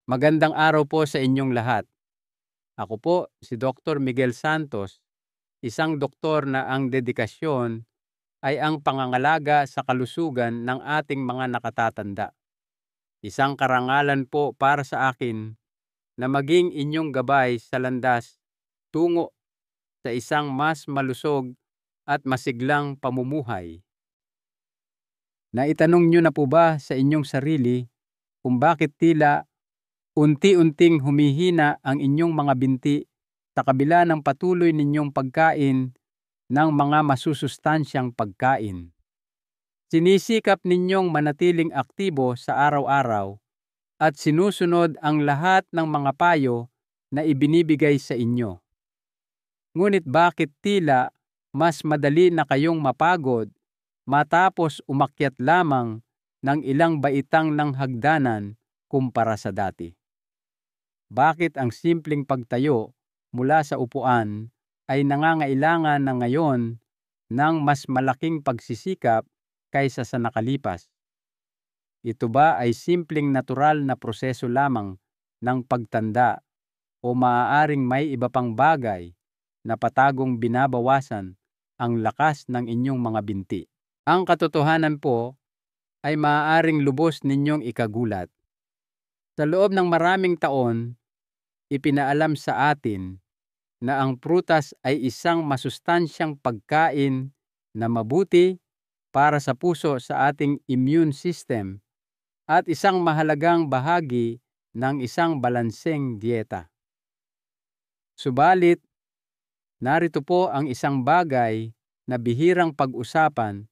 Magandang araw po sa inyong lahat. Ako po si Dr. Miguel Santos, isang doktor na ang dedikasyon ay ang pangangalaga sa kalusugan ng ating mga nakatatanda. Isang karangalan po para sa akin na maging inyong gabay sa landas tungo sa isang mas malusog at masiglang pamumuhay. Naitanong niyo na po ba sa inyong sarili kung bakit tila unti-unting humihina ang inyong mga binti sa kabila ng patuloy ninyong pagkain ng mga masusustansyang pagkain? Sinisikap ninyong manatiling aktibo sa araw-araw at sinusunod ang lahat ng mga payo na ibinibigay sa inyo. Ngunit bakit tila mas madali na kayong mapagod matapos umakyat lamang ng ilang baitang ng hagdanan kumpara sa dati? Bakit ang simpleng pagtayo mula sa upuan ay nangangailangan na ngayon ng mas malaking pagsisikap kaysa sa nakalipas? Ito ba ay simpleng natural na proseso lamang ng pagtanda o maaaring may iba pang bagay na patagong binabawasan ang lakas ng inyong mga binti? Ang katotohanan po ay maaaring lubos ninyong ikagulat. Sa loob ng maraming taon, ipinaalam sa atin na ang prutas ay isang masustansyang pagkain na mabuti para sa puso sa ating immune system at isang mahalagang bahagi ng isang balanseng dieta. Subalit, narito po ang isang bagay na bihirang pag-usapan.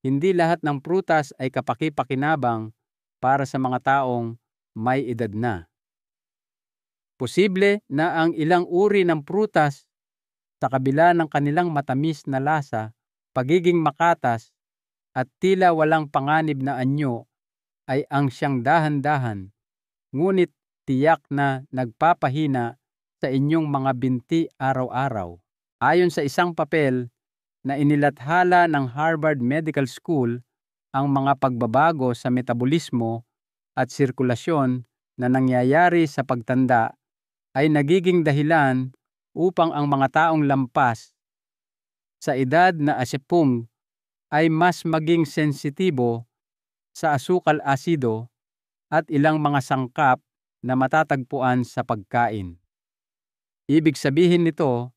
Hindi lahat ng prutas ay kapaki-pakinabang para sa mga taong may edad na. Posible na ang ilang uri ng prutas sa kabila ng kanilang matamis na lasa, pagiging makatas at tila walang panganib na anyo ay ang siyang dahan-dahan, ngunit tiyak na nagpapahina sa inyong mga binti araw-araw. Ayon sa isang papel na inilathala ng Harvard Medical School, ang mga pagbabago sa metabolismo at sirkulasyon na nangyayari sa pagtanda ay nagiging dahilan upang ang mga taong lampas sa edad na 60 ay mas maging sensitibo sa asukal asido at ilang mga sangkap na matatagpuan sa pagkain. Ibig sabihin nito,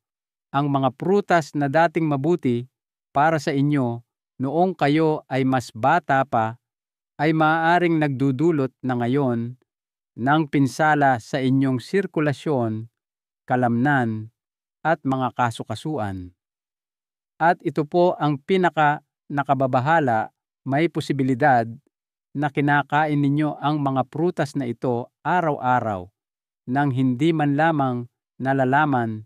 ang mga prutas na dating mabuti para sa inyo noong kayo ay mas bata pa ay maaaring nagdudulot na ngayon ng pinsala sa inyong sirkulasyon, kalamnan, at mga kasukasuan. At ito po ang pinaka-nakababahala, may posibilidad na kinakain ninyo ang mga prutas na ito araw-araw nang hindi man lamang nalalaman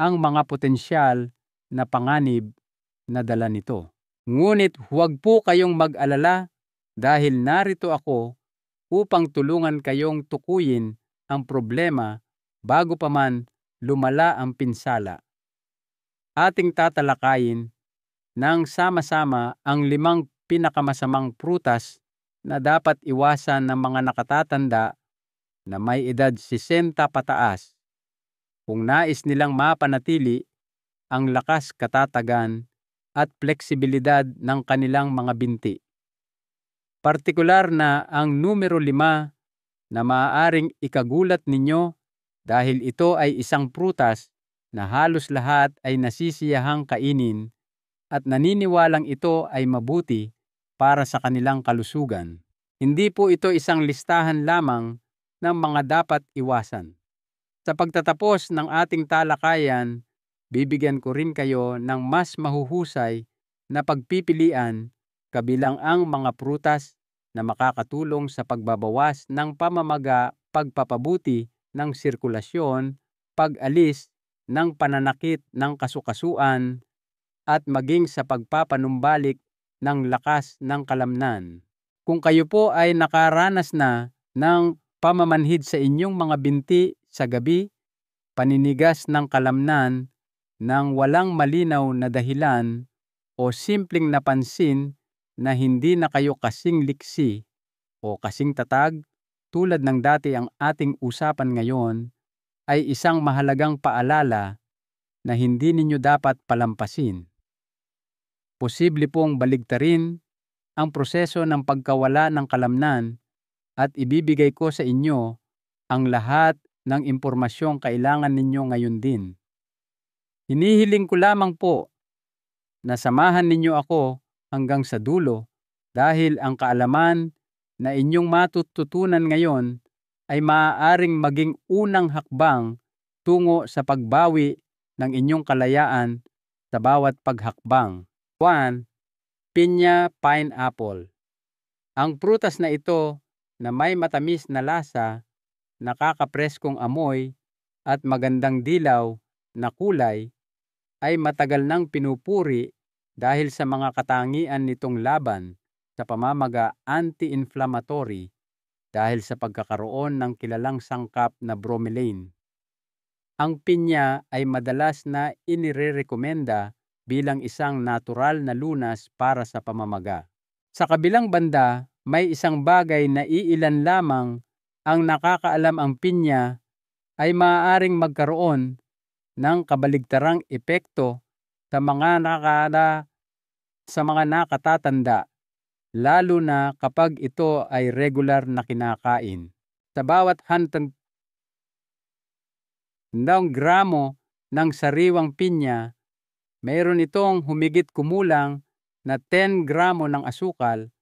ang mga potensyal na panganib na dala nito. Ngunit huwag po kayong mag-alala dahil narito ako upang tulungan kayong tukuyin ang problema bago pa man lumala ang pinsala. Ating tatalakayin ng sama-sama ang 5 pinakamasamang prutas na dapat iwasan ng mga nakatatanda na may edad 60 pataas kung nais nilang mapanatili ang lakas, katatagan at fleksibilidad ng kanilang mga binti. Partikular na ang numero 5 na maaaring ikagulat ninyo dahil ito ay isang prutas na halos lahat ay nasisiyahang kainin at naniniwalang ito ay mabuti para sa kanilang kalusugan. Hindi po ito isang listahan lamang ng mga dapat iwasan. Sa pagtatapos ng ating talakayan, bibigyan ko rin kayo ng mas mahuhusay na pagpipilian kabilang ang mga prutas na makakatulong sa pagbabawas ng pamamaga, pagpapabuti ng sirkulasyon, pag-alis ng pananakit ng kasukasuan, at maging sa pagpapanumbalik ng lakas ng kalamnan. Kung kayo po ay nakaranas na ng pamamanhid sa inyong mga binti sa gabi, paninigas ng kalamnan ng walang malinaw na dahilan o simpleng napansin na hindi na kayo kasing liksi o kasing tatag, tulad ng dati ang ating usapan ngayon ay isang mahalagang paalala na hindi ninyo dapat palampasin. Posible pong baligtarin ang proseso ng pagkawala ng kalamnan at ibibigay ko sa inyo ang lahat ng impormasyong kailangan ninyo ngayon din. Hinihiling ko lamang po na samahan ninyo ako hanggang sa dulo dahil ang kaalaman na inyong matututunan ngayon ay maaaring maging unang hakbang tungo sa pagbawi ng inyong kalayaan sa bawat paghakbang. 1. Pinya pineapple. Ang prutas na ito na may matamis na lasa, nakakapreskong amoy at magandang dilaw na kulay ay matagal nang pinupuri dahil sa mga katangian nitong laban sa pamamaga anti-inflammatory dahil sa pagkakaroon ng kilalang sangkap na bromelain. Ang pinya ay madalas na inirerekomenda bilang isang natural na lunas para sa pamamaga. Sa kabilang banda, may isang bagay na iilan lamang ang nakakaalam. Ang pinya ay maaaring magkaroon ng kabaligtarang epekto sa mga nakatatanda, lalo na kapag ito ay regular na kinakain. Sa bawat 100 gramo ng sariwang pinya, mayroon itong humigit kumulang na 10 gramo ng asukal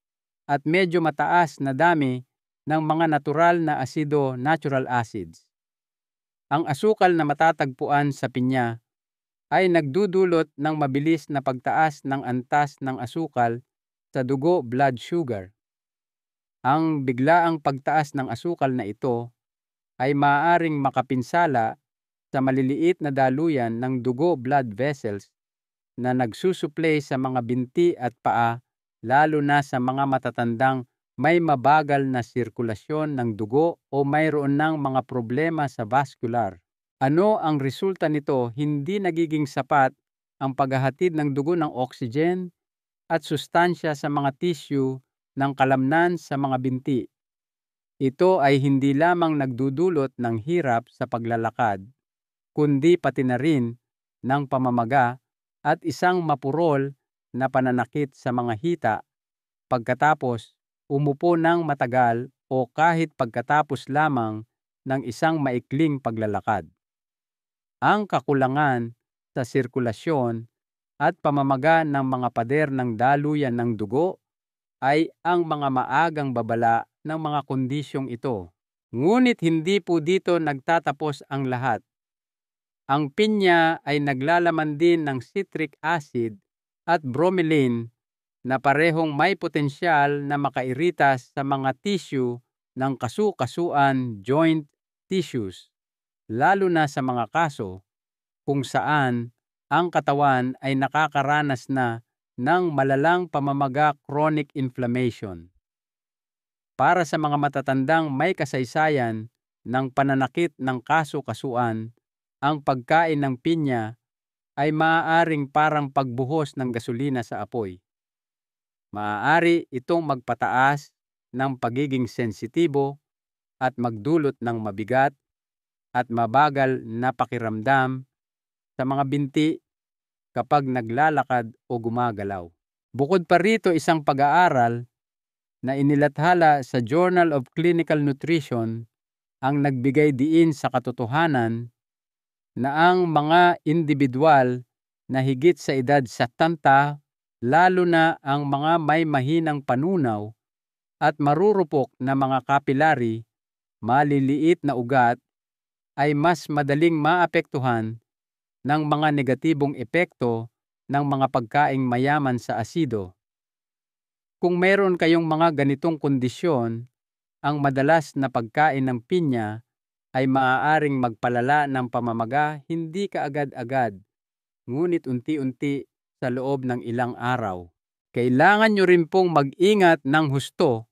at medyo mataas na dami ng mga natural na asido, natural acids. Ang asukal na matatagpuan sa pinya ay nagdudulot ng mabilis na pagtaas ng antas ng asukal sa dugo, blood sugar. Ang biglaang pagtaas ng asukal na ito ay maaaring makapinsala sa maliliit na daluyan ng dugo, blood vessels, na nagsusuplay sa mga binti at paa, lalo na sa mga matatandang may mabagal na sirkulasyon ng dugo o mayroon ng mga problema sa vascular. Ano ang resulta nito? Hindi nagiging sapat ang paghahatid ng dugo ng oxygen at sustansya sa mga tissue ng kalamnan sa mga binti. Ito ay hindi lamang nagdudulot ng hirap sa paglalakad, kundi pati na rin ng pamamaga at isang mapurol na pananakit sa mga hita pagkatapos umupo ng matagal o kahit pagkatapos lamang ng isang maikling paglalakad. Ang kakulangan sa sirkulasyon at pamamaga ng mga pader ng daluyan ng dugo ay ang mga maagang babala ng mga kondisyong ito. Ngunit hindi po dito nagtatapos ang lahat. Ang pinya ay naglalaman din ng citric acid at bromelain na parehong may potensyal na makairitas sa mga tissue ng kasu-kasuan, joint tissues, lalo na sa mga kaso kung saan ang katawan ay nakakaranas na ng malalang pamamaga, chronic inflammation. Para sa mga matatandang may kasaysayan ng pananakit ng kasu-kasuan, ang pagkain ng pinya ay maaaring parang pagbuhos ng gasolina sa apoy. Maaari itong magpataas ng pagiging sensitibo at magdulot ng mabigat at mabagal na pakiramdam sa mga binti kapag naglalakad o gumagalaw. Bukod pa rito, isang pag-aaral na inilathala sa Journal of Clinical Nutrition ang nagbigay diin sa katotohanan na ang mga individual na higit sa edad 70, lalo na ang mga may mahinang panunaw at marurupok na mga kapilary, maliliit na ugat, ay mas madaling maapektuhan ng mga negatibong epekto ng mga pagkaing mayaman sa asido. Kung meron kayong mga ganitong kondisyon, ang madalas na pagkain ng pinya ay maaaring magpalala ng pamamaga, hindi kaagad-agad, ngunit unti-unti sa loob ng ilang araw. Kailangan nyo rin pong mag-ingat ng husto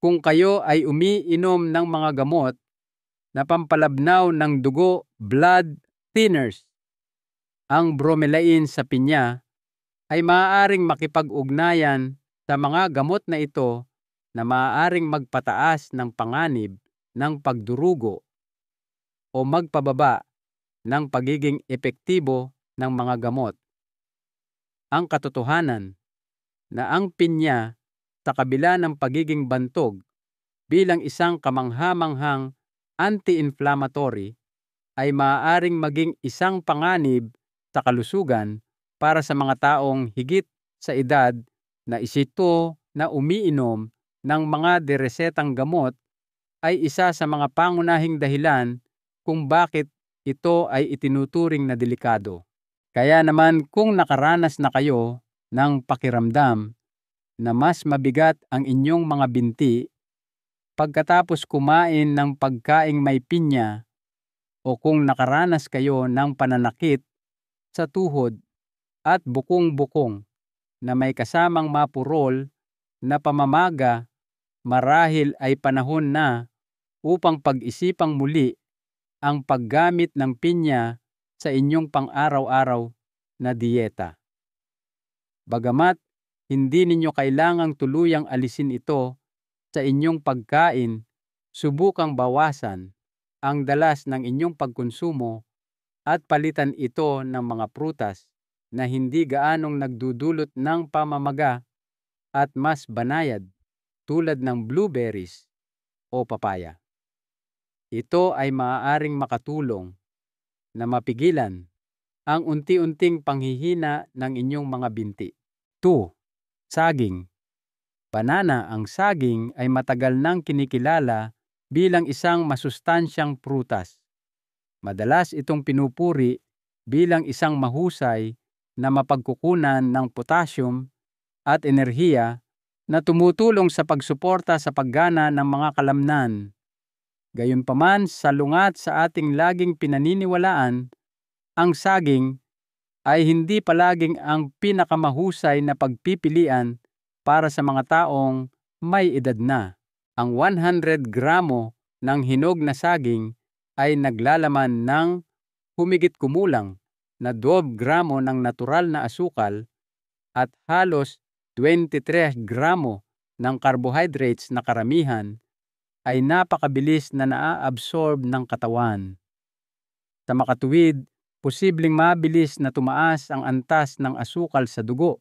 kung kayo ay umiinom ng mga gamot na pampalabnaw ng dugo, blood thinners. Ang bromelain sa pinya ay maaaring makipag-ugnayan sa mga gamot na ito na maaaring magpataas ng panganib ng pagdurugo o magpababa ng pagiging epektibo ng mga gamot. Ang katotohanan na ang pinya, sa kabila ng pagiging bantog bilang isang kamangha-manghang anti-inflammatory, ay maaaring maging isang panganib sa kalusugan para sa mga taong higit sa edad na isito na umiinom ng mga deresetang gamot ay isa sa mga pangunahing dahilan kung bakit ito ay itinuturing na delikado. Kaya naman kung nakaranas na kayo ng pakiramdam na mas mabigat ang inyong mga binti pagkatapos kumain ng pagkaing may pinya, o kung nakaranas kayo ng pananakit sa tuhod at bukong-bukong na may kasamang mapurol na pamamaga, marahil ay panahon na upang pag-isipang muli ang paggamit ng pinya sa inyong pang-araw-araw na diyeta. Bagamat hindi ninyo kailangang tuluyang alisin ito sa inyong pagkain, subukang bawasan ang dalas ng inyong pagkonsumo at palitan ito ng mga prutas na hindi gaanong nagdudulot ng pamamaga at mas banayad tulad ng blueberries o papaya. Ito ay maaaring makatulong na mapigilan ang unti-unting panghihina ng inyong mga binti. 2. Saging. Banana. Ang saging ay matagal nang kinikilala bilang isang masustansyang prutas. Madalas itong pinupuri bilang isang mahusay na mapagkukunan ng potassium at enerhiya na tumutulong sa pagsuporta sa paggana ng mga kalamnan. Gayunpaman, salungat sa ating laging pinaniniwalaan, ang saging ay hindi palaging ang pinakamahusay na pagpipilian para sa mga taong may edad na. Ang 100 gramo ng hinog na saging ay naglalaman ng humigit kumulang na 12 gramo ng natural na asukal at halos 23 gramo ng carbohydrates na karamihan ay napakabilis na naa-absorb ng katawan. Sa makatuwid, posibleng mabilis na tumaas ang antas ng asukal sa dugo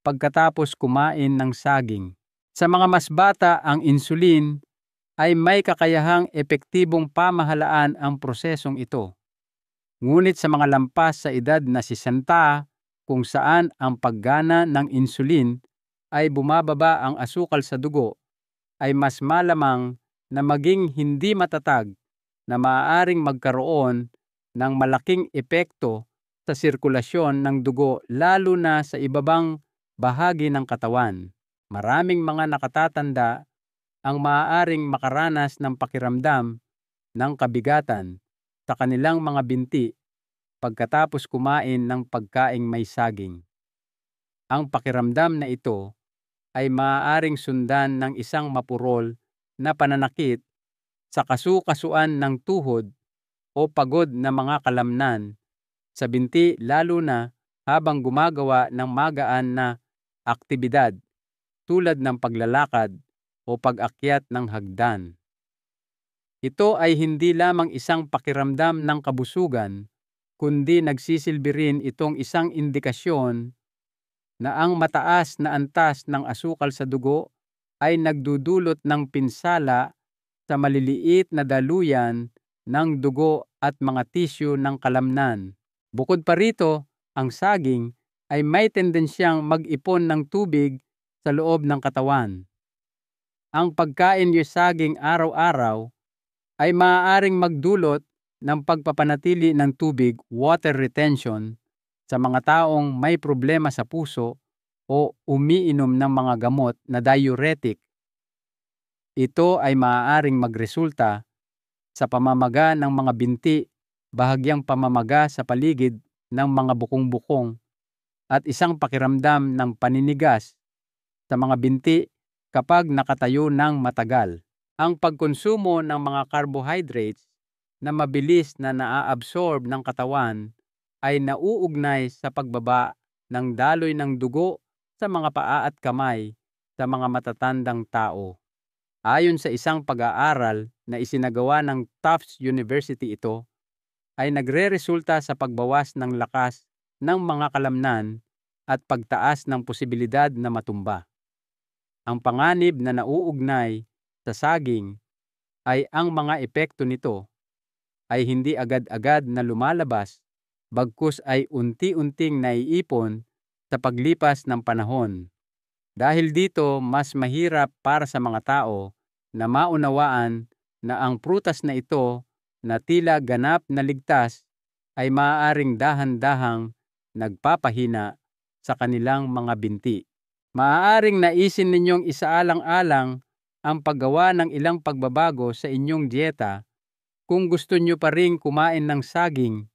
pagkatapos kumain ng saging. Sa mga mas bata, ang insulin ay may kakayahang epektibong pamahalaan ang prosesong ito. Ngunit sa mga lampas sa edad na 60, kung saan ang paggana ng insulin ay bumababa ang asukal sa dugo, ay mas malamang na maging hindi matatag na maaaring magkaroon ng malaking epekto sa sirkulasyon ng dugo, lalo na sa ibabang bahagi ng katawan. Maraming mga nakatatanda ang maaaring makaranas ng pakiramdam ng kabigatan sa kanilang mga binti pagkatapos kumain ng pagkaing may saging. Ang pakiramdam na ito ay maaaring sundan ng isang mapurol na pananakit sa kasukasuan ng tuhod o pagod na mga kalamnan sa binti, lalo na habang gumagawa ng magaan na aktibidad tulad ng paglalakad o pag-akyat ng hagdan. Ito ay hindi lamang isang pakiramdam ng kabusugan, kundi nagsisilbi rin itong isang indikasyon na ang mataas na antas ng asukal sa dugo ay nagdudulot ng pinsala sa maliliit na daluyan ng dugo at mga tisyu ng kalamnan. Bukod pa rito, ang saging ay may tendensyang mag-ipon ng tubig sa loob ng katawan. Ang pagkain ng saging araw-araw ay maaaring magdulot ng pagpapanatili ng tubig, water retention, sa mga taong may problema sa puso o umiinom ng mga gamot na diuretic. Ito ay maaaring magresulta sa pamamaga ng mga binti, bahagyang pamamaga sa paligid ng mga bukong-bukong, at isang pakiramdam ng paninigas sa mga binti kapag nakatayo ng matagal. Ang pagkonsumo ng mga carbohydrates na mabilis na naa-absorb ng katawan ay nauugnay sa pagbaba ng daloy ng dugo sa mga paa at kamay sa mga matatandang tao. Ayon sa isang pag-aaral na isinagawa ng Tufts University, ito ay nagreresulta sa pagbawas ng lakas ng mga kalamnan at pagtaas ng posibilidad na matumba. Ang panganib na nauugnay sa saging ay ang mga epekto nito ay hindi agad-agad na lumalabas, bagkus ay unti-unting naiipon sa paglipas ng panahon. Dahil dito, mas mahirap para sa mga tao na maunawaan na ang prutas na ito na tila ganap na ligtas ay maaaring dahan-dahang nagpapahina sa kanilang mga binti. Maaaring naisin ninyong isaalang-alang ang paggawa ng ilang pagbabago sa inyong dieta kung gusto nyo pa ring kumain ng saging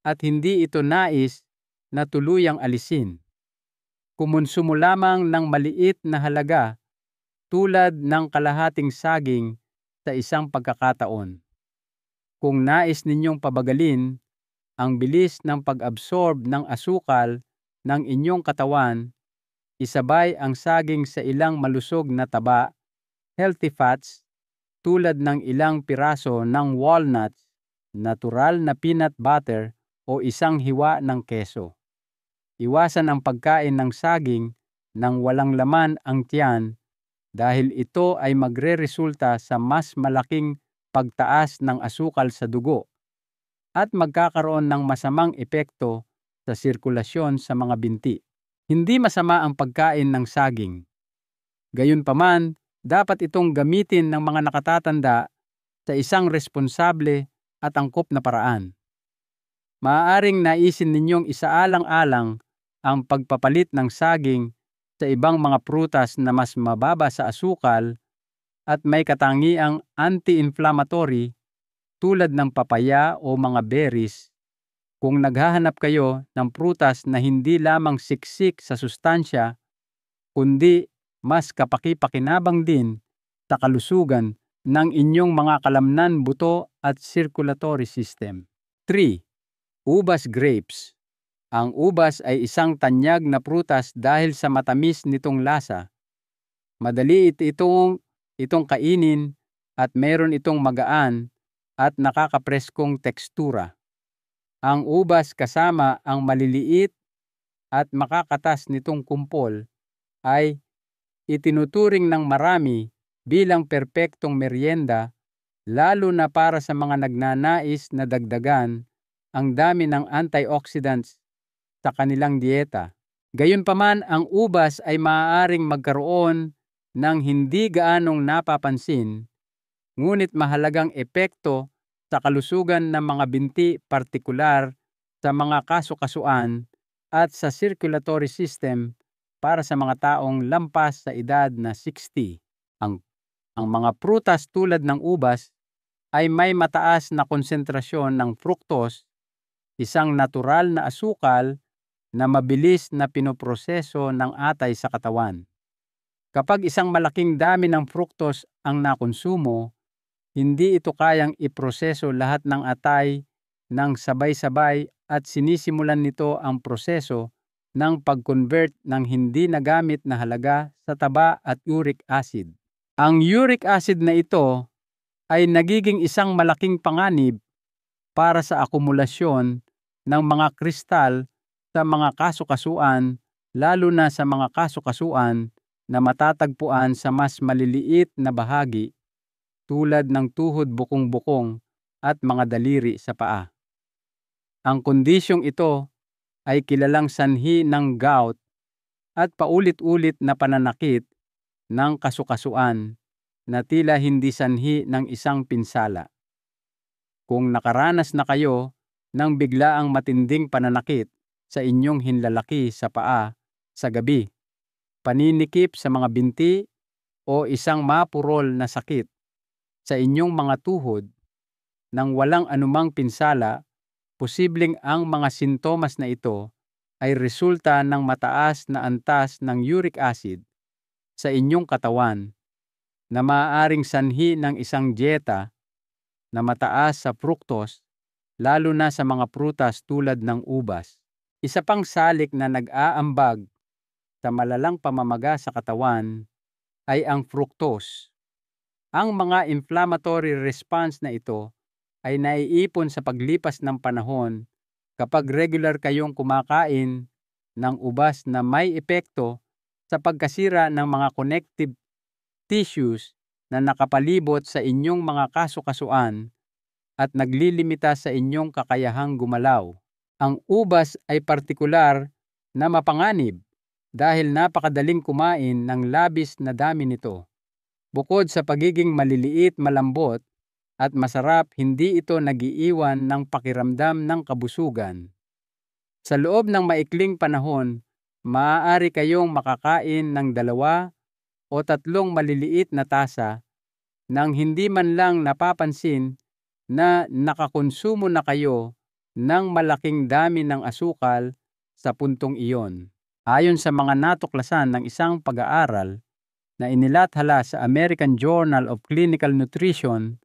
at hindi ito nais na tuluyang alisin. Kumonsumo lamang ng maliit na halaga tulad ng kalahating saging sa isang pagkakataon. Kung nais ninyong pabagalin ang bilis ng pag-absorb ng asukal ng inyong katawan, isabay ang saging sa ilang malusog na taba, healthy fats, tulad ng ilang piraso ng walnuts, natural na peanut butter o isang hiwa ng keso. Iwasan ang pagkain ng saging nang walang laman ang tiyan dahil ito ay magreresulta sa mas malaking pagtaas ng asukal sa dugo at magkakaroon ng masamang epekto sa sirkulasyon sa mga binti. Hindi masama ang pagkain ng saging. Gayunpaman, dapat itong gamitin ng mga nakatatanda sa isang responsable at angkop na paraan. Maaaring naisin ninyong isaalang-alang ang pagpapalit ng saging sa ibang mga prutas na mas mababa sa asukal at may katangiang anti-inflammatory tulad ng papaya o mga berries. Kung naghahanap kayo ng prutas na hindi lamang siksik sa sustansya, kundi mas kapaki-pakinabang din sa kalusugan ng inyong mga kalamnan, buto at circulatory system. 3. Ubas grapes. Ang ubas ay isang tanyag na prutas dahil sa matamis nitong lasa. Madali itong kainin at meron itong magaan at nakakapreskong tekstura. Ang ubas kasama ang maliliit at makakatas nitong kumpol ay itinuturing ng marami bilang perpektong merienda, lalo na para sa mga nagnanais na dagdagan ang dami ng antioxidants sa kanilang dieta. Gayunpaman, ang ubas ay maaaring magkaroon ng hindi gaanong napapansin, ngunit mahalagang epekto sa kalusugan ng mga binti, partikular sa mga kasukasuan at sa circulatory system para sa mga taong lampas sa edad na 60. Ang mga prutas tulad ng ubas ay may mataas na konsentrasyon ng fructose, isang natural na asukal na mabilis na pinoproseso ng atay sa katawan. Kapag isang malaking dami ng fructose ang nakonsumo, hindi ito kayang iproseso lahat ng atay ng sabay-sabay at sinisimulan nito ang proseso ng pag-convert ng hindi nagamit na halaga sa taba at uric acid. Ang uric acid na ito ay nagiging isang malaking panganib para sa akumulasyon ng mga kristal sa mga kasukasuan, lalo na sa mga kasukasuan na matatagpuan sa mas maliliit na bahagi tulad ng tuhod, bukong-bukong at mga daliri sa paa. Ang kondisyong ito ay kilalang sanhi ng gout at paulit-ulit na pananakit ng kasukasuan na tila hindi sanhi ng isang pinsala. Kung nakaranas na kayo ng biglaang matinding pananakit sa inyong hinlalaki sa paa sa gabi, paninikip sa mga binti o isang mapurol na sakit sa inyong mga tuhod nang walang anumang pinsala, posibleng ang mga sintomas na ito ay resulta ng mataas na antas ng uric acid sa inyong katawan na maaaring sanhi ng isang dieta na mataas sa fructose, lalo na sa mga prutas tulad ng ubas. Isa pang salik na nag-aambag sa malalang pamamaga sa katawan ay ang fructose. Ang mga inflammatory response na ito ay naiipon sa paglipas ng panahon kapag regular kayong kumakain ng ubas na may epekto sa pagkasira ng mga connective tissues na nakapalibot sa inyong mga kasukasuan at naglilimita sa inyong kakayahang gumalaw. Ang ubas ay partikular na mapanganib dahil napakadaling kumain ng labis na dami nito. Bukod sa pagiging maliliit, malambot, at masarap, hindi ito nagiiwan ng pakiramdam ng kabusugan. Sa loob ng maikling panahon, maaari kayong makakain ng 2 o 3 maliliit na tasa nang hindi man lang napapansin na nakakonsumo na kayo ng malaking dami ng asukal sa puntong iyon. Ayon sa mga natuklasan ng isang pag-aaral na inilathala sa American Journal of Clinical Nutrition,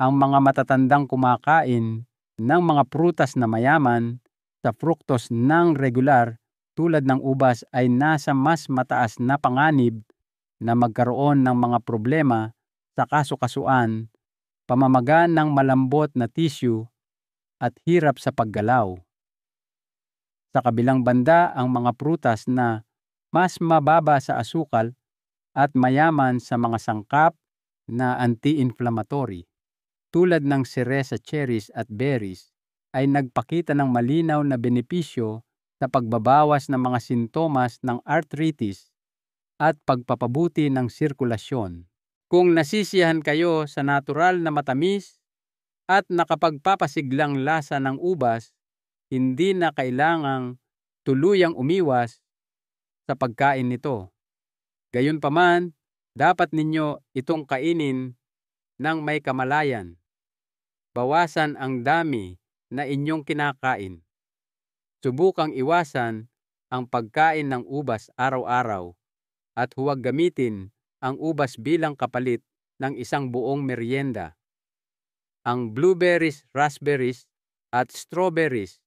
ang mga matatandang kumakain ng mga prutas na mayaman sa fructose ng regular tulad ng ubas ay nasa mas mataas na panganib na magkaroon ng mga problema sa kasukasuan, pamamaga ng malambot na tissue at hirap sa paggalaw. Sa kabilang banda, ang mga prutas na mas mababa sa asukal at mayaman sa mga sangkap na anti-inflammatory tulad ng cereza cherries at berries ay nagpakita ng malinaw na benepisyo sa pagbabawas ng mga sintomas ng arthritis at pagpapabuti ng sirkulasyon. Kung nasisiyahan kayo sa natural na matamis at nakapagpapasiglang lasa ng ubas, hindi na kailangang tuluyang umiwas sa pagkain nito. Gayunpaman, dapat ninyo itong kainin ng may kamalayan. Bawasan ang dami na inyong kinakain. Subukang iwasan ang pagkain ng ubas araw-araw at huwag gamitin ang ubas bilang kapalit ng isang buong merienda. Ang blueberries, raspberries at strawberries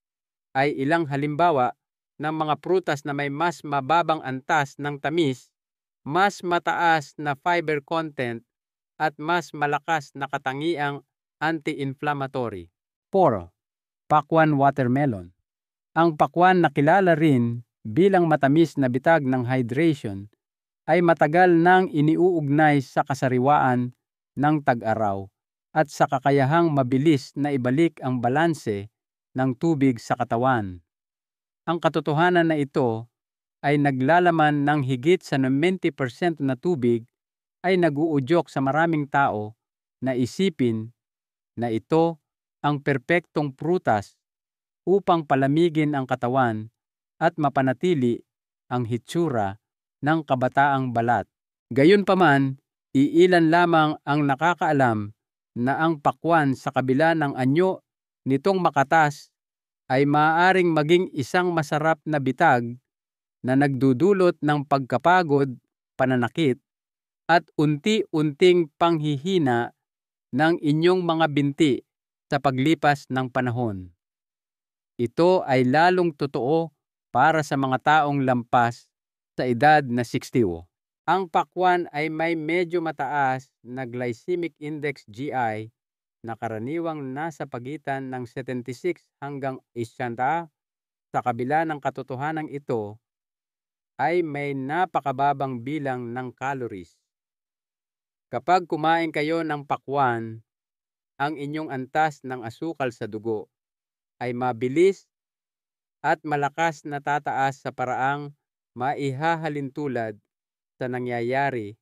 ay ilang halimbawa ng mga prutas na may mas mababang antas ng tamis, mas mataas na fiber content at mas malakas na katangiang anti-inflammatory. 4. Pakwan watermelon. Ang pakwan na kilala rin bilang matamis na bitag ng hydration ay matagal nang iniuugnay sa kasariwaan ng tag-araw at sa kakayahang mabilis na ibalik ang balanse ng tubig sa katawan. Ang katotohanan na ito ay naglalaman ng higit sa 90% na tubig ay naguudyok sa maraming tao na isipin na ito ang perpektong prutas upang palamigin ang katawan at mapanatili ang hitsura ng kabataang balat. Gayunpaman, iilan lamang ang nakakaalam na ang pakwan sa kabila ng anyo nitong makatas ay maaaring maging isang masarap na bitag na nagdudulot ng pagkapagod, pananakit, at unti-unting panghihina ng inyong mga binti sa paglipas ng panahon. Ito ay lalong totoo para sa mga taong lampas sa edad na 60. Ang pakwan ay may medyo mataas na glycemic index GI na karaniwang nasa pagitan ng 76 hanggang 80. Sa kabila ng katotohanan ito ay may napakababang bilang ng calories. Kapag kumain kayo ng pakwan, ang inyong antas ng asukal sa dugo ay mabilis at malakas na tataas sa paraang maihahalintulad sa nangyayari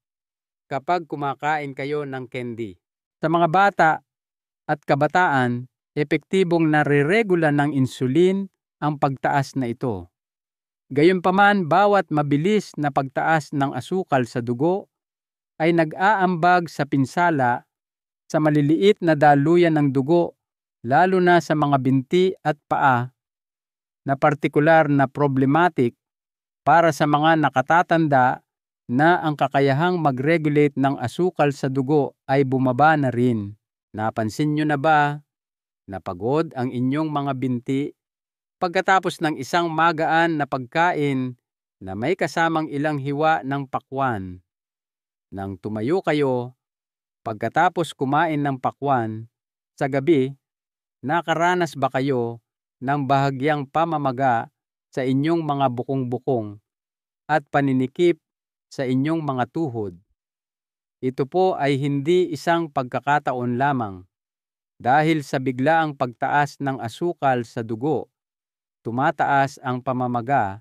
kapag kumakain kayo ng candy. Sa mga bata at kabataan, epektibong nare-regula ng insulin ang pagtaas na ito. Gayunpaman, bawat mabilis na pagtaas ng asukal sa dugo ay nag-aambag sa pinsala sa maliliit na daluyan ng dugo, lalo na sa mga binti at paa, na partikular na problematic para sa mga nakatatanda na ang kakayahang mag-regulate ng asukal sa dugo ay bumaba na rin. Napansin nyo na ba na pagod ang inyong mga binti pagkatapos ng isang magaan na pagkain na may kasamang ilang hiwa ng pakwan? Nang tumayo kayo, pagkatapos kumain ng pakwan, sa gabi, nakaranas ba kayo ng bahagyang pamamaga sa inyong mga bukong-bukong at paninikip sa inyong mga tuhod? Ito po ay hindi isang pagkakataon lamang. Dahil sa biglaang pagtaas ng asukal sa dugo, tumataas ang pamamaga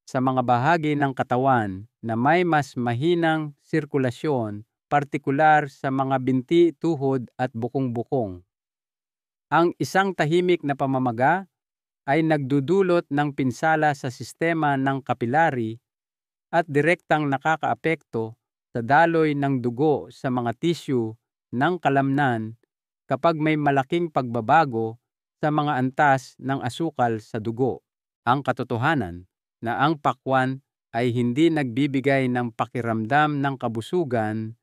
sa mga bahagi ng katawan na may mas mahinang sirkulasyon, partikular sa mga binti, tuhod at bukong-bukong. Ang isang tahimik na pamamaga ay nagdudulot ng pinsala sa sistema ng kapilari at direktang nakakaapekto sa daloy ng dugo sa mga tisyu ng kalamnan kapag may malaking pagbabago sa mga antas ng asukal sa dugo. Ang katotohanan na ang pakwan ay hindi nagbibigay ng pakiramdam ng kabusugan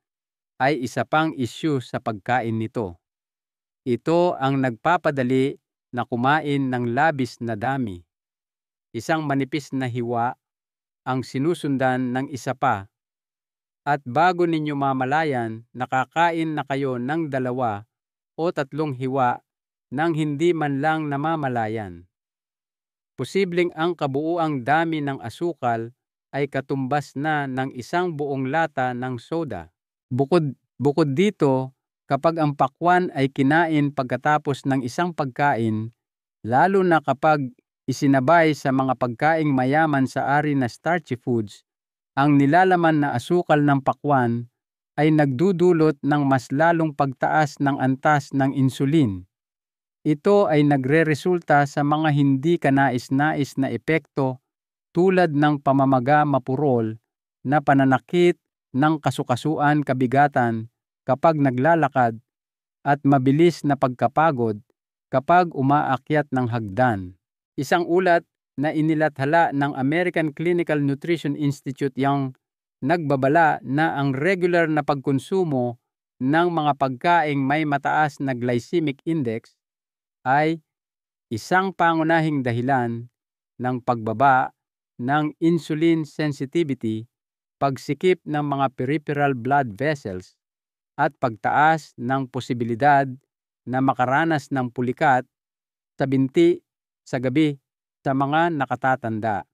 ay isa pang isyu sa pagkain nito. Ito ang nagpapadali na kumain ng labis na dami. Isang manipis na hiwa ang sinusundan ng isa pa, at bago ninyo mamalayan, nakakain na kayo ng 2 o 3 hiwa nang hindi man lang namamalayan. Posibleng ang kabuuang dami ng asukal ay katumbas na ng isang buong lata ng soda. Bukod dito, kapag ang pakwan ay kinain pagkatapos ng isang pagkain, lalo na kapag isinabay sa mga pagkaing mayaman sa ari na starchy foods, ang nilalaman na asukal ng pakwan ay nagdudulot ng mas lalong pagtaas ng antas ng insulin. Ito ay nagreresulta sa mga hindi kanais-nais na epekto tulad ng pamamaga mapurol na pananakit ng kasukasuan kabigatan kapag naglalakad at mabilis na pagkapagod kapag umaakyat ng hagdan. Isang ulat na inilathala ng American Clinical Nutrition Institute yang nagbabala na ang regular na pagkonsumo ng mga pagkaing may mataas na glycemic index ay isang pangunahing dahilan ng pagbaba ng insulin sensitivity, pagsikip ng mga peripheral blood vessels, at pagtaas ng posibilidad na makaranas ng pulikat sa binti sa gabi sa mga nakatatanda.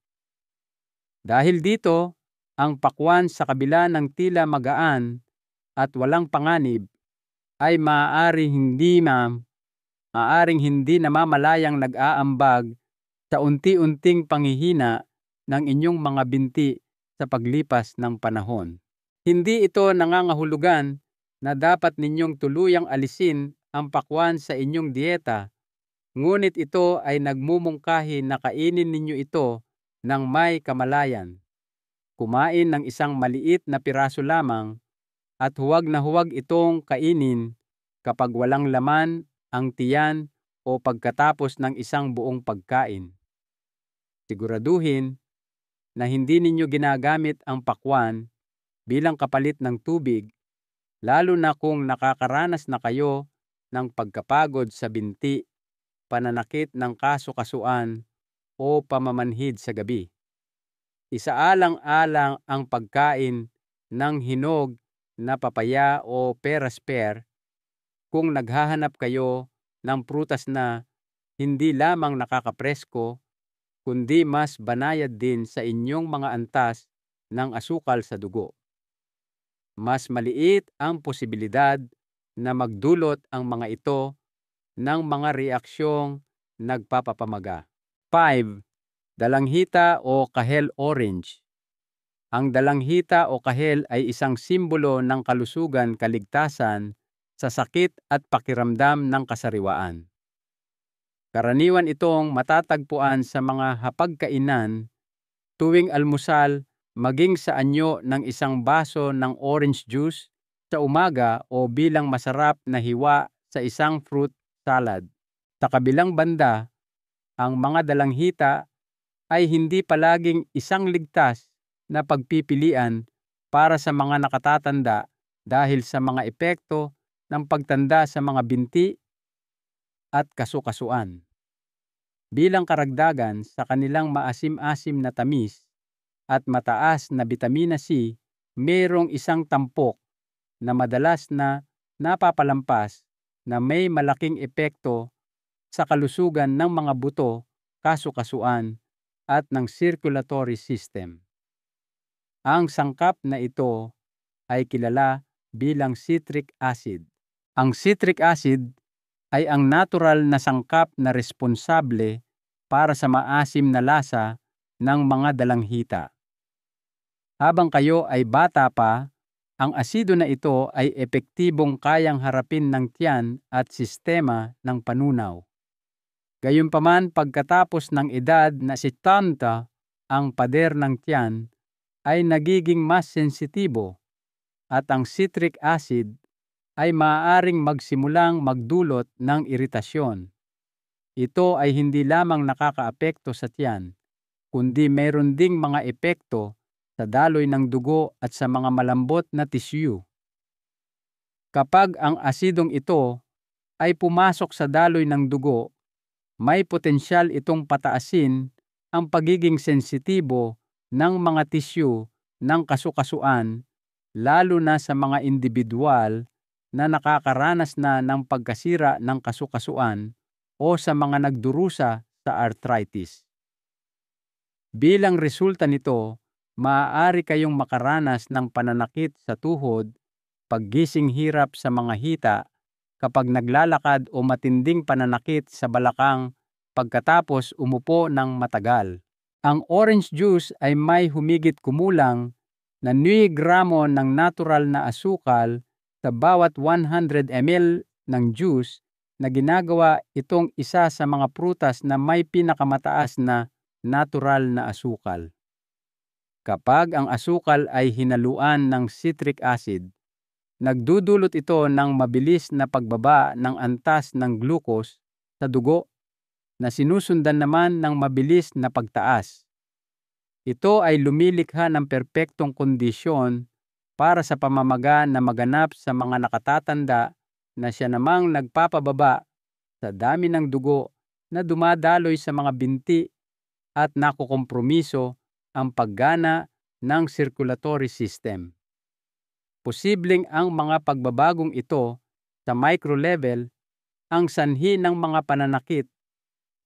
Dahil dito, ang pakwan sa kabila ng tila magaan at walang panganib ay maaaring hindi namamalayang nag-aambag sa unti-unting panghihina ng inyong mga binti sa paglipas ng panahon. Hindi ito nangangahulugan na dapat ninyong tuluyang alisin ang pakwan sa inyong dieta, ngunit ito ay nagmumungkahi na kainin ninyo ito ng may kamalayan. Kumain ng isang maliit na piraso lamang at huwag na huwag itong kainin kapag walang laman ang tiyan o pagkatapos ng isang buong pagkain. Siguraduhin na hindi ninyo ginagamit ang pakwan bilang kapalit ng tubig, lalo na kung nakakaranas na kayo ng pagkapagod sa binti, pananakit ng kasukasuan o pamamanhid sa gabi. Isaalang-alang ang pagkain ng hinog na papaya o peras pear kung naghahanap kayo ng prutas na hindi lamang nakakapresko, kundi mas banayad din sa inyong mga antas ng asukal sa dugo. Mas maliit ang posibilidad na magdulot ang mga ito ng mga reaksyong nagpapapamaga. 5. Dalanghita o kahel orange. Ang dalanghita o kahel ay isang simbolo ng kalusugan, kaligtasan sa sakit at pakiramdam ng kasariwaan. Karaniwan itong matatagpuan sa mga hapagkainan tuwing almusal, maging sa anyo ng isang baso ng orange juice sa umaga o bilang masarap na hiwa sa isang fruit salad. Sa kabilang banda, ang mga dalanghita ay hindi palaging isang ligtas na pagpipilian para sa mga nakatatanda dahil sa mga epekto ng pagtanda sa mga binti at kasukasuan. Bilang karagdagan sa kanilang maasim-asim na tamis at mataas na bitamina C, mayroong isang tampok na madalas na napapalampas na may malaking epekto sa kalusugan ng mga buto, kasu-kasuan at ng circulatory system. Ang sangkap na ito ay kilala bilang citric acid. Ang citric acid ay ang natural na sangkap na responsable para sa maasim na lasa ng mga dalanghita. Habang kayo ay bata pa, ang asido na ito ay epektibong kayang harapin ng tiyan at sistema ng panunaw. Gayunpaman, pagkatapos ng edad na 70, ang pader ng tiyan ay nagiging mas sensitibo at ang citric acid ay maaaring magsimulang magdulot ng iritasyon. Ito ay hindi lamang nakakaapekto sa tiyan, kundi mayroon ding mga epekto sa daloy ng dugo at sa mga malambot na tissue. Kapag ang asidong ito ay pumasok sa daloy ng dugo, may potensyal itong pataasin ang pagiging sensitibo ng mga tissue ng kasu-kasuan, lalo na sa mga individual na nakakaranas na ng pagkasira ng kasu-kasuan o sa mga nagdurusa sa arthritis. Bilang resulta nito, maaari kayong makaranas ng pananakit sa tuhod, paggising hirap sa mga hita kapag naglalakad o matinding pananakit sa balakang pagkatapos umupo ng matagal. Ang orange juice ay may humigit kumulang na 9 gramo ng natural na asukal sa bawat 100 ml ng juice na ginagawa itong isa sa mga prutas na may pinakamataas na natural na asukal. Kapag ang asukal ay hinaluan ng citric acid, nagdudulot ito ng mabilis na pagbaba ng antas ng glucose sa dugo na sinusundan naman ng mabilis na pagtaas. Ito ay lumilikha ng perpektong kondisyon para sa pamamaga na maganap sa mga nakatatanda na siya namang nagpapababa sa dami ng dugo na dumadaloy sa mga binti at nakukompromiso ang paggana ng circulatory system. Posibleng ang mga pagbabagong ito sa micro level ang sanhi ng mga pananakit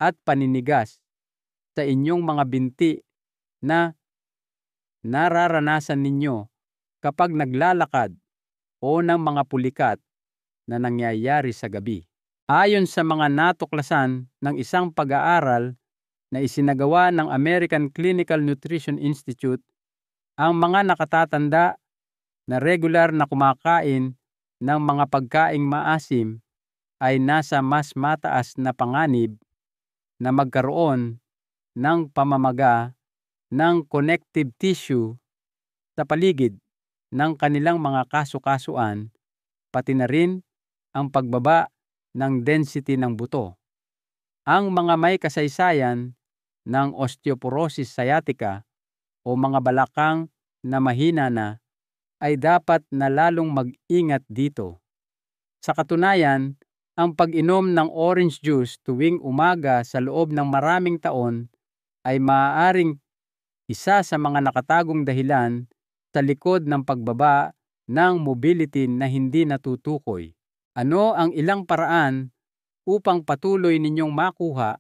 at paninigas sa inyong mga binti na nararanasan ninyo kapag naglalakad o ng mga pulikat na nangyayari sa gabi. Ayon sa mga natuklasan ng isang pag-aaral na isinagawa ng American Clinical Nutrition Institute, ang mga nakatatanda na regular na kumakain ng mga pagkaing maasim ay nasa mas mataas na panganib na magkaroon ng pamamaga ng connective tissue sa paligid ng kanilang mga kasu-kasuan, pati na rin ang pagbaba ng density ng buto. Ang mga may kasaysayan ng osteoporosis sciatica o mga balakang na mahina na ay dapat na lalong mag-ingat dito. Sa katunayan, ang pag-inom ng orange juice tuwing umaga sa loob ng maraming taon ay maaaring isa sa mga nakatagong dahilan sa likod ng pagbaba ng mobility na hindi natutukoy. Ano ang ilang paraan upang patuloy ninyong makuha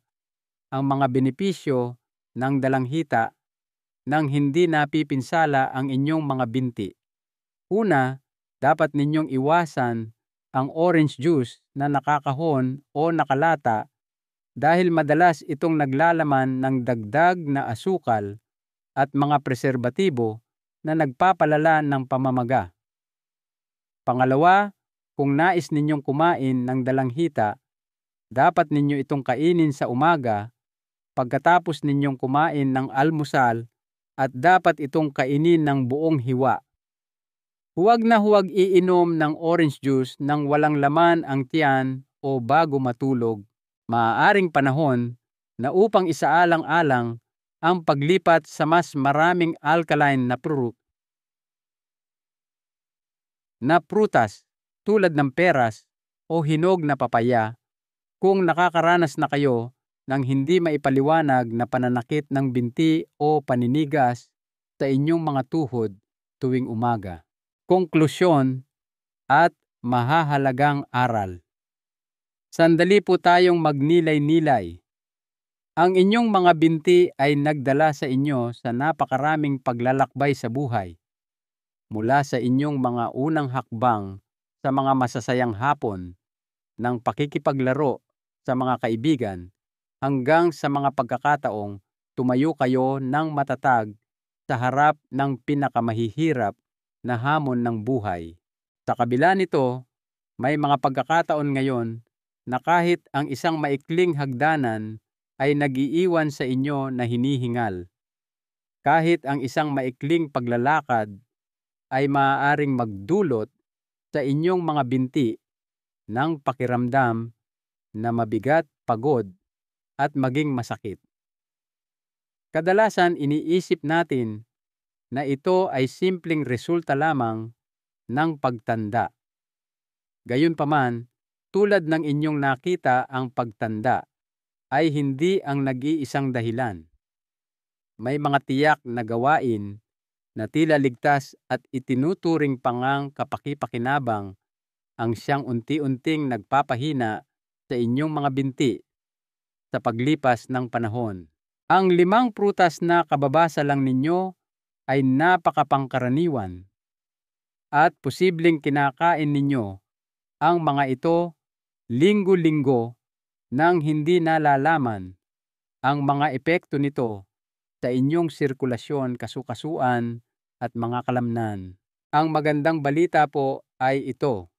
ang mga benepisyo ng dalanghita nang hindi napipinsala ang inyong mga binti? Una, dapat ninyong iwasan ang orange juice na nakakahon o nakalata dahil madalas itong naglalaman ng dagdag na asukal at mga preserbatibo na nagpapalala ng pamamaga. Pangalawa, kung nais ninyong kumain ng dalanghita, dapat ninyo itong kainin sa umaga pagkatapos ninyong kumain ng almusal at dapat itong kainin ng buong hiwa. Huwag na huwag iinom ng orange juice nang walang laman ang tiyan o bago matulog. Maaaring panahon na upang isaalang-alang ang paglipat sa mas maraming alkaline na prutas tulad ng peras o hinog na papaya. Kung nakakaranas na kayo ng hindi maipaliwanag na pananakit ng binti o paninigas sa inyong mga tuhod, tuwing umaga. Konklusyon at mahahalagang aral. Sandali po tayong magnilay-nilay. Ang inyong mga binti ay nagdala sa inyo sa napakaraming paglalakbay sa buhay. Mula sa inyong mga unang hakbang sa mga masasayang hapon ng pakikipaglaro sa mga kaibigan hanggang sa mga pagkakataong tumayo kayo ng matatag sa harap ng pinakamahihirap na hamon ng buhay. Sa kabila nito, may mga pagkakataon ngayon na kahit ang isang maikling hagdanan ay nag-iiwan sa inyo na hinihingal. Kahit ang isang maikling paglalakad ay maaaring magdulot sa inyong mga binti ng pakiramdam na mabigat, pagod, at maging masakit. Kadalasan iniisip natin na ito ay simpleng resulta lamang ng pagtanda. Gayunpaman, tulad ng inyong nakita, ang pagtanda ay hindi ang nag-iisang dahilan. May mga tiyak na gawain na tila ligtas at itinuturing pangang kapaki-pakinabang ang siyang unti-unting nagpapahina sa inyong mga binti sa paglipas ng panahon. Ang 5 prutas na kababasa lang ninyo ay napakapangkaraniwan at posibleng kinakain ninyo ang mga ito linggo-linggo nang hindi nalalaman ang mga epekto nito sa inyong sirkulasyon, kasukasuan at mga kalamnan. Ang magandang balita po ay ito: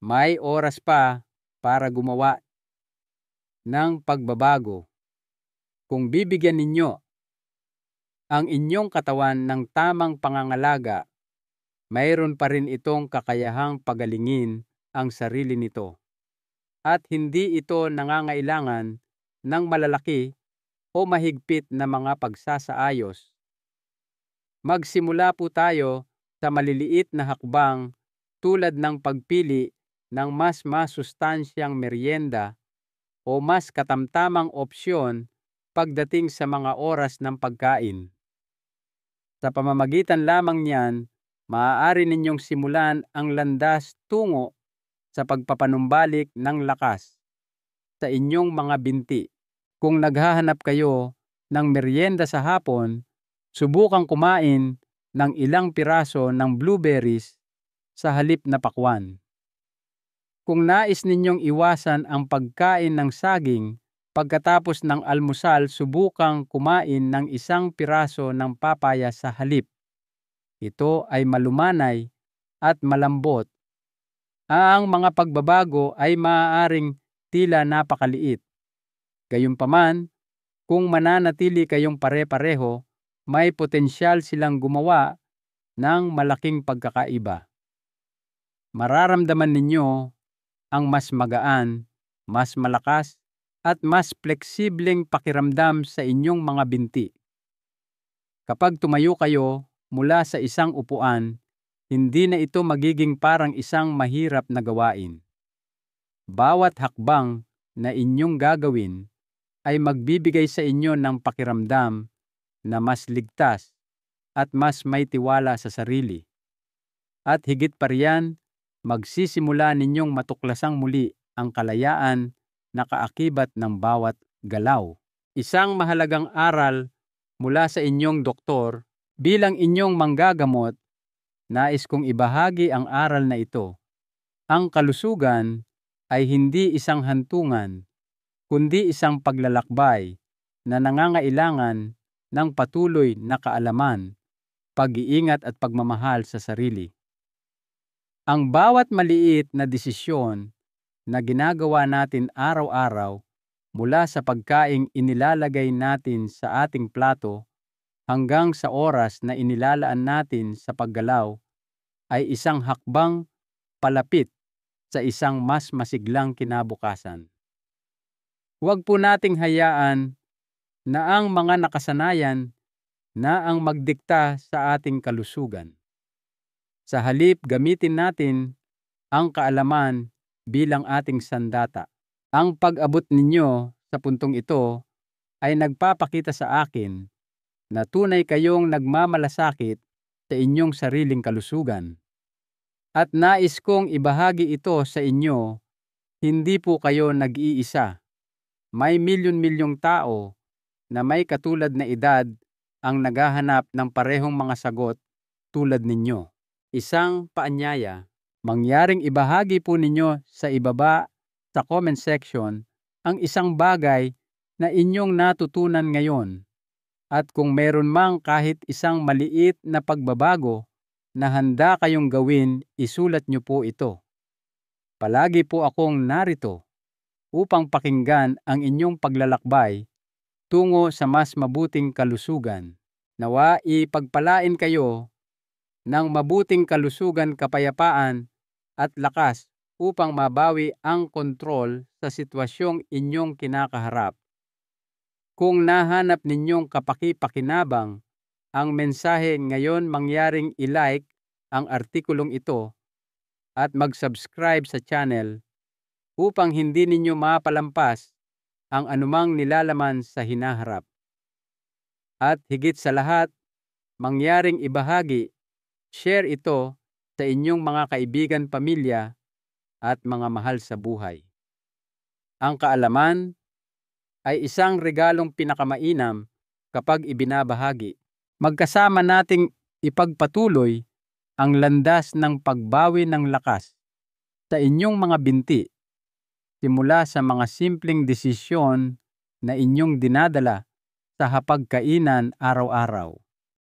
may oras pa para gumawa ng pagbabago. Kung bibigyan ninyo ang inyong katawan ng tamang pangangalaga, mayroon pa rin itong kakayahang pagalingin ang sarili nito. At hindi ito nangangailangan ng malalaki o mahigpit na mga pagsasaayos. Magsimula po tayo sa maliliit na hakbang tulad ng pagpili ng mas masustansyang merienda o mas katamtamang opsyon pagdating sa mga oras ng pagkain. Sa pamamagitan lamang niyan, maaari ninyong simulan ang landas tungo sa pagpapanumbalik ng lakas sa inyong mga binti. Kung naghahanap kayo ng merienda sa hapon, subukang kumain ng ilang piraso ng blueberries sa halip na pakwan. Kung nais ninyong iwasan ang pagkain ng saging, pagkatapos ng almusal, subukang kumain ng 1 piraso ng papaya sa halip. Ito ay malumanay at malambot. Ang mga pagbabago ay maaaring tila napakaliit. Gayunpaman, kung mananatili kayong pare-pareho, may potensyal silang gumawa ng malaking pagkakaiba. Mararamdaman ninyo ang mas magaan, mas malakas, at mas fleksibleng pakiramdam sa inyong mga binti. Kapag tumayo kayo mula sa isang upuan, hindi na ito magiging parang isang mahirap na gawain. Bawat hakbang na inyong gagawin ay magbibigay sa inyo ng pakiramdam na mas ligtas at mas may tiwala sa sarili. At higit pa riyan, magsisimula ninyong matuklasang muli ang kalayaan na kaakibat ng bawat galaw. Isang mahalagang aral mula sa inyong doktor bilang inyong manggagamot, nais kong ibahagi ang aral na ito. Ang kalusugan ay hindi isang hantungan, kundi isang paglalakbay na nangangailangan ng patuloy na kaalaman, pag-iingat at pagmamahal sa sarili. Ang bawat maliit na desisyon na ginagawa natin araw-araw, mula sa pagkaing inilalagay natin sa ating plato hanggang sa oras na inilalaan natin sa paggalaw, ay isang hakbang palapit sa isang mas masiglang kinabukasan. Huwag po nating hayaan na ang mga nakasanayan na ang magdikta sa ating kalusugan. Sa halip, gamitin natin ang kaalaman bilang ating sandata. Ang pag-abot ninyo sa puntong ito ay nagpapakita sa akin na tunay kayong nagmamalasakit sa inyong sariling kalusugan. At nais kong ibahagi ito sa inyo, hindi po kayo nag-iisa. May milyon-milyong tao na may katulad na edad ang naghahanap ng parehong mga sagot tulad ninyo. Isang paanyaya, mangyaring ibahagi po ninyo sa ibaba sa comment section ang isang bagay na inyong natutunan ngayon. At kung meron mang kahit isang maliit na pagbabago na handa kayong gawin, isulat nyo po ito. Palagi po akong narito upang pakinggan ang inyong paglalakbay tungo sa mas mabuting kalusugan. Nawa ipagpalain kayo ng mabuting kalusugan, kapayapaan at lakas upang mabawi ang kontrol sa sitwasyong inyong kinakaharap. Kung nahanap ninyong kapaki-pakinabang ang mensahe ngayon, mangyaring i-like ang artikulong ito at mag-subscribe sa channel upang hindi ninyo mapalampas ang anumang nilalaman sa hinaharap. At higit sa lahat, mangyaring ibahagi, share ito sa inyong mga kaibigan, pamilya at mga mahal sa buhay. Ang kaalaman ay isang regalong pinakamainam kapag ibinabahagi. Magkasama nating ipagpatuloy ang landas ng pagbawi ng lakas sa inyong mga binti, simula sa mga simpleng desisyon na inyong dinadala sa hapagkainan araw-araw.